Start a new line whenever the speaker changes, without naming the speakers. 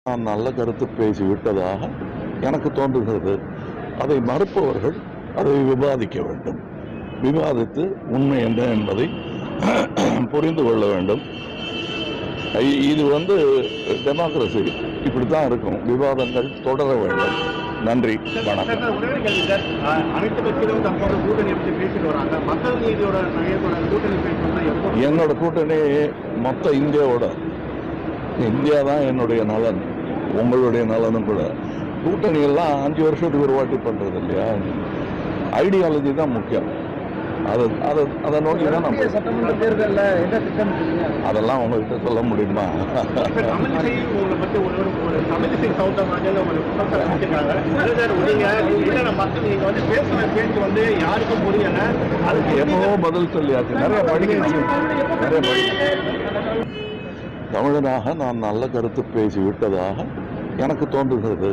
நான் நல்ல கருத்து பேசிவிட்டதாக எனக்கு தோன்றுகிறது. அதை மறுப்பவர்கள் அதை விவாதிக்க வேண்டும். விவாதித்து உண்மை என்ன என்பதை புரிந்து கொள்ள வேண்டும். இது டெமோக்ரஸி இப்படித்தான் இருக்கும். விவாதங்கள் தொடர வேண்டும். நன்றி, வணக்கம். என்னோட கூட்டணி மொத்த இந்தியா தான் என்னுடைய நலன், உங்களுடைய நலனும் கூட. கூட்டணி எல்லாம் 5 வருஷத்துக்கு ஒரு வாட்டி பண்றது இல்லையா? ஐடியாலஜி தான் முக்கியம். அதை நோக்கி தான் நம்ம
சட்டமன்ற தேர்தலில் என்ன திட்டம்
அதெல்லாம் உங்ககிட்ட சொல்ல முடியுமா? என்னவோ பதில் சொல்லியாச்சு. நிறைய படிக்க தமிழனாக நான் நல்ல கருத்து பேசி விட்டதாக எனக்கு தோன்றுகிறது.